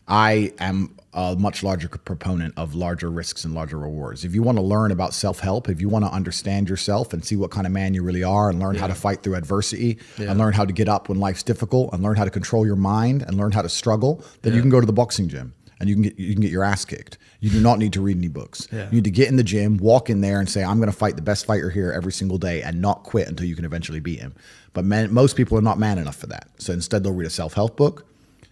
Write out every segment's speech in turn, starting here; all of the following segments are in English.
I am a much larger proponent of larger risks and larger rewards. If you want to learn about self-help, if you want to understand yourself and see what kind of man you really are and learn how to fight through adversity and learn how to get up when life's difficult and learn how to control your mind and learn how to struggle, then you can go to the boxing gym and you can get your ass kicked. You do not need to read any books. You need to get in the gym, walk in there and say, I'm going to fight the best fighter here every single day and not quit until you can eventually beat him. But most people are not man enough for that. So instead they'll read a self-help book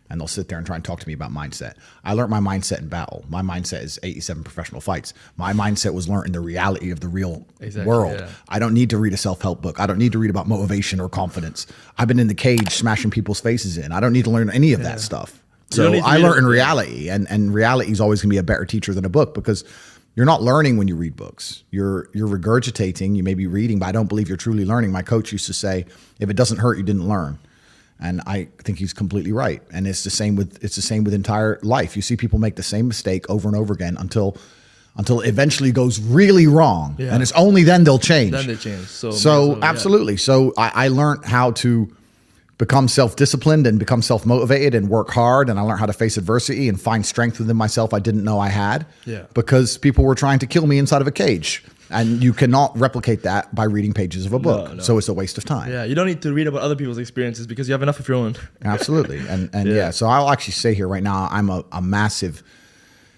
and they'll sit there and try and talk to me about mindset. I learned my mindset in battle. My mindset is 87 professional fights. My mindset was learned in the reality of the real world. Yeah. I don't need to read a self-help book. I don't need to read about motivation or confidence. I've been in the cage smashing people's faces in. I don't need to learn any of that stuff. So I learned in reality, and reality is always gonna be a better teacher than a book, because you're not learning when you read books. You're regurgitating, you may be reading, but I don't believe you're truly learning. My coach used to say, if it doesn't hurt, you didn't learn. And I think he's completely right. And it's the same with entire life. You see people make the same mistake over and over again until it eventually goes really wrong. Yeah. And it's only then they'll change. Then they change. So absolutely. Yeah. So I learned how to become self-disciplined and become self-motivated and work hard. And I learned how to face adversity and find strength within myself I didn't know I had. Yeah. Because people were trying to kill me inside of a cage. And you cannot replicate that by reading pages of a book. No. So it's a waste of time. Yeah, you don't need to read about other people's experiences because you have enough of your own. Absolutely. And yeah, so I'll actually say here right now, I'm a massive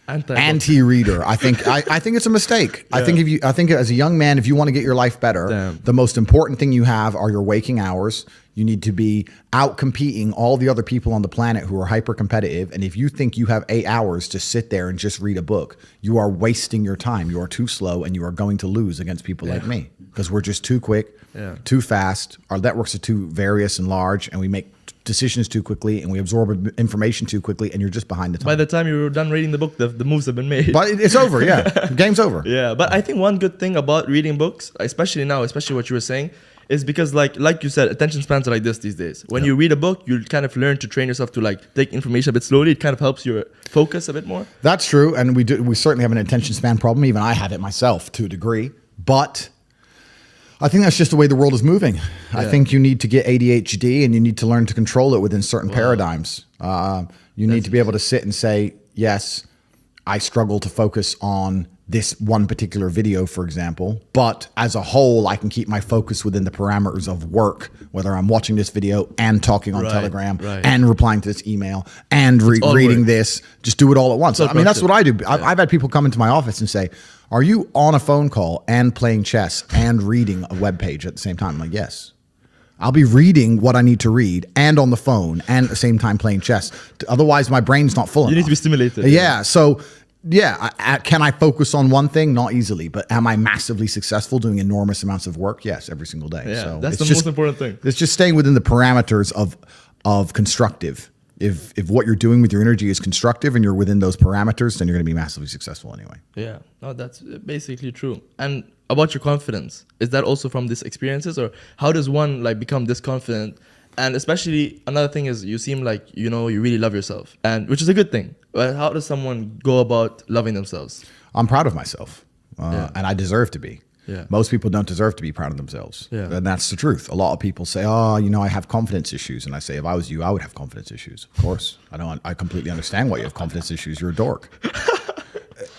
anti-reader. I think it's a mistake. Yeah. I think as a young man, if you want to get your life better, the most important thing you have are your waking hours. You need to be out competing all the other people on the planet who are hyper competitive. And if you think you have 8 hours to sit there and just read a book, you are wasting your time. You are too slow and you are going to lose against people like me, because we're just too quick, too fast. Our networks are too various and large, and we make decisions too quickly and we absorb information too quickly, and you're just behind the time. By the time you're done reading the book, the moves have been made. But it's over, yeah. The game's over. Yeah, but I think one good thing about reading books, especially now, especially what you were saying, is because like you said, attention spans are like this these days. When you read a book, you kind of learn to train yourself to like take information a bit slowly. It kind of helps your focus a bit more. That's true, and we certainly have an attention span problem. Even I have it myself to a degree, but I think that's just the way the world is moving. I think you need to get ADHD and you need to learn to control it within certain paradigms. You need to be able to sit and say, yes, I struggle to focus on this one particular video, for example, but as a whole, I can keep my focus within the parameters of work, whether I'm watching this video and talking on Telegram and replying to this email and reading this, just do it all at once. I mean, that's what I do. I've had people come into my office and say, are you on a phone call and playing chess and reading a web page at the same time? I'm like, yes. I'll be reading what I need to read and on the phone and at the same time playing chess. Otherwise, my brain's not full enough. You need to be stimulated. Yeah. So yeah, can I focus on one thing? Not easily, but am I massively successful doing enormous amounts of work? Yes, every single day. Yeah, so that's the most important thing. It's just staying within the parameters of constructive. If what you're doing with your energy is constructive and you're within those parameters, then you're going to be massively successful anyway. Yeah, no, that's basically true. And about your confidence, is that also from these experiences, or how does one like become this confident? And especially another thing is you seem like, you know, you really love yourself, and which is a good thing. But how does someone go about loving themselves? I'm proud of myself, and I deserve to be. Yeah. Most people don't deserve to be proud of themselves. Yeah. And that's the truth. A lot of people say, oh, you know, I have confidence issues. And I say, if I was you, I would have confidence issues. Of course. I completely understand why you have confidence issues. You're a dork.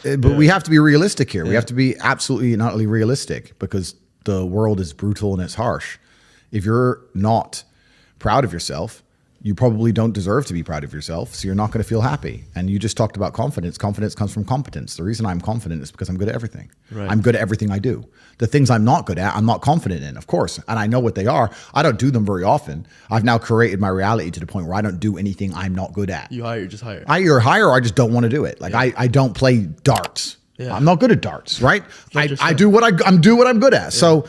But we have to be realistic here. We have to be absolutely and utterly realistic, because the world is brutal and it's harsh. If you're not proud of yourself, you probably don't deserve to be proud of yourself, so you're not going to feel happy. And you just talked about confidence. Confidence comes from competence. The reason I'm confident is because I'm good at everything. Right. I'm good at everything I do. The things I'm not good at, I'm not confident in, of course. And I know what they are. I don't do them very often. I've now created my reality to the point where I don't do anything I'm not good at. You just hire. I either hire or I just don't want to do it. Like I don't play darts. Yeah. I'm not good at darts, right? I do what I'm good at. Yeah. So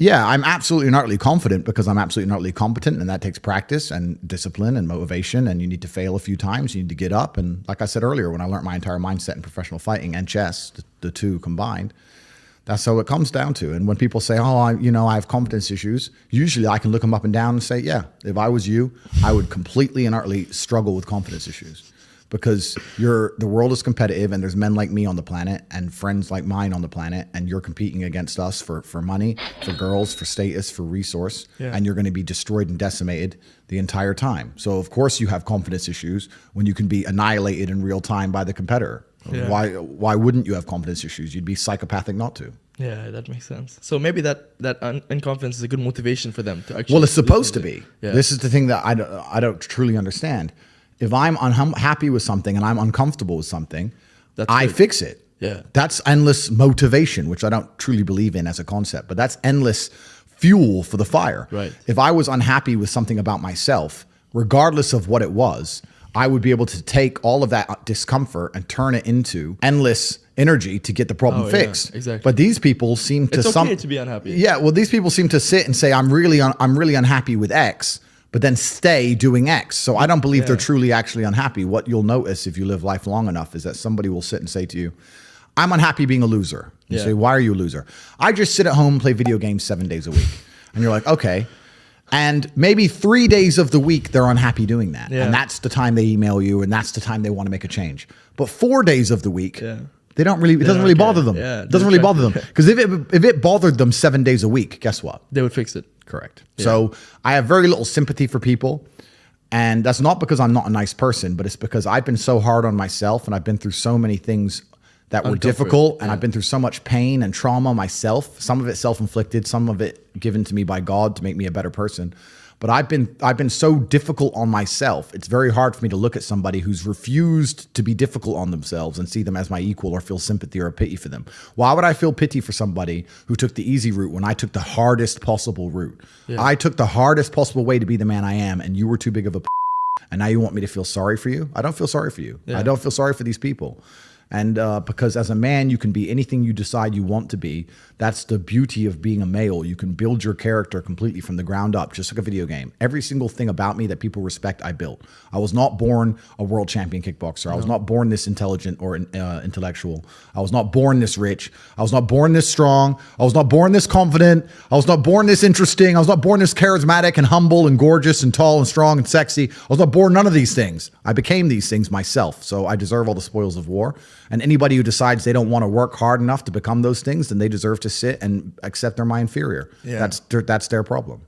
yeah, I'm absolutely and utterly confident because I'm absolutely and utterly competent, and that takes practice and discipline and motivation, and you need to fail a few times. You need to get up, and like I said earlier, when I learned my entire mindset in professional fighting and chess, the two combined, that's how it comes down to. And when people say, oh, I have confidence issues, usually I can look them up and down and say, yeah, if I was you, I would completely and utterly struggle with confidence issues. because the world is competitive and there's men like me on the planet and friends like mine on the planet, and you're competing against us for money, for girls, for status, for resource, and you're going to be destroyed and decimated the entire time. So of course you have confidence issues when you can be annihilated in real time by the competitor. Yeah. Why wouldn't you have confidence issues? You'd be psychopathic not to. Yeah, that makes sense. So maybe that unconfidence is a good motivation for them to actually. Well, it's supposed to be. Yeah. This is the thing that I don't truly understand. If I'm unhappy with something and I'm uncomfortable with something, I fix it. Yeah. That's endless motivation, which I don't truly believe in as a concept, but that's endless fuel for the fire. Right. If I was unhappy with something about myself, regardless of what it was, I would be able to take all of that discomfort and turn it into endless energy to get the problem fixed. Yeah, exactly. But these people seem to it's okay to be unhappy. Yeah, well, these people seem to sit and say, I'm really unhappy with X, but then stay doing X. So I don't believe they're truly actually unhappy. What you'll notice if you live life long enough is that somebody will sit and say to you, I'm unhappy being a loser. You say, why are you a loser? I just sit at home and play video games 7 days a week. And you're like, okay. And maybe 3 days of the week, they're unhappy doing that. Yeah. And that's the time they email you, and that's the time they want to make a change. But 4 days of the week, they don't really, it doesn't really bother them. Yeah, it doesn't really bother them. Because if it bothered them 7 days a week, guess what? They would fix it. Correct. Yeah. So I have very little sympathy for people. And that's not because I'm not a nice person, but it's because I've been so hard on myself and I've been through so many things that were difficult, and I've been through so much pain and trauma myself, some of it self-inflicted, some of it given to me by God to make me a better person. But I've been so difficult on myself. It's very hard for me to look at somebody who's refused to be difficult on themselves and see them as my equal or feel sympathy or pity for them. Why would I feel pity for somebody who took the easy route when I took the hardest possible route? Yeah. I took the hardest possible way to be the man I am, and you were too big of a and now you want me to feel sorry for you? I don't feel sorry for you. Yeah. I don't feel sorry for these people. And because as a man, you can be anything you decide you want to be. That's the beauty of being a male. You can build your character completely from the ground up, just like a video game. Every single thing about me that people respect, I built. I was not born a world champion kickboxer. I was not born this intelligent or intellectual. I was not born this rich. I was not born this strong. I was not born this confident. I was not born this interesting. I was not born this charismatic and humble and gorgeous and tall and strong and sexy. I was not born none of these things. I became these things myself. So I deserve all the spoils of war. And anybody who decides they don't want to work hard enough to become those things, then they deserve to sit and accept they're my inferior. Yeah. That's their problem.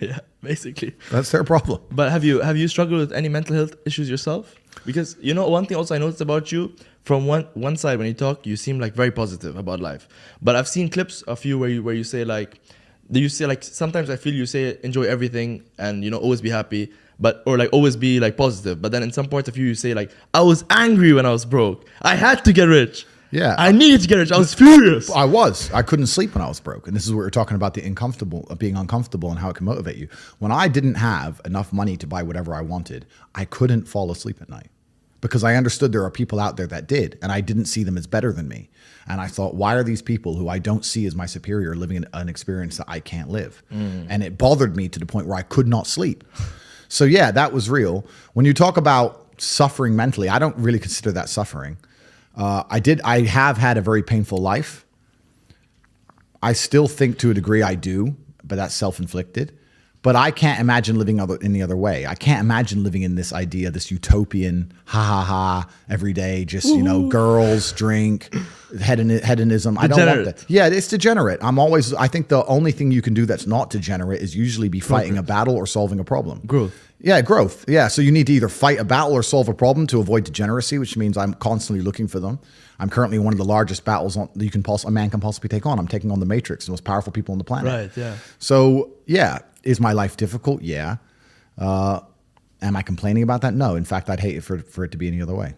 Yeah, basically. That's their problem. But have you struggled with any mental health issues yourself? Because, you know, one thing also I noticed about you, from one side when you talk, you seem like very positive about life. But I've seen clips of you where you say like, sometimes I feel you say enjoy everything and, you know, always be happy. Or like always be like positive, but then in some parts of you say like, I was angry when I was broke. I had to get rich. Yeah, I needed to get rich. I was furious. I couldn't sleep when I was broke, and this is what we're talking about, being uncomfortable and how it can motivate you. When I didn't have enough money to buy whatever I wanted, I couldn't fall asleep at night because I understood there are people out there that did, and I didn't see them as better than me. And I thought, why are these people who I don't see as my superior living an experience that I can't live? And it bothered me to the point where I could not sleep. So yeah, that was real. When you talk about suffering mentally, I don't really consider that suffering. I have had a very painful life. I still think to a degree I do, but that's self-inflicted. But I can't imagine living any other way. I can't imagine living in this idea, this utopian, every day, just, you know, girls, drink, hedonism. I don't want that. Yeah, it's degenerate. I think the only thing you can do that's not degenerate is usually be fighting a battle or solving a problem. Growth. Yeah, growth. Yeah, so you need to either fight a battle or solve a problem to avoid degeneracy, which means I'm constantly looking for them. I'm currently in one of the largest battles a man can possibly take on. I'm taking on the Matrix, the most powerful people on the planet. Right, yeah. So, yeah. Is my life difficult? Yeah. Am I complaining about that? No. In fact, I'd hate it for it to be any other way.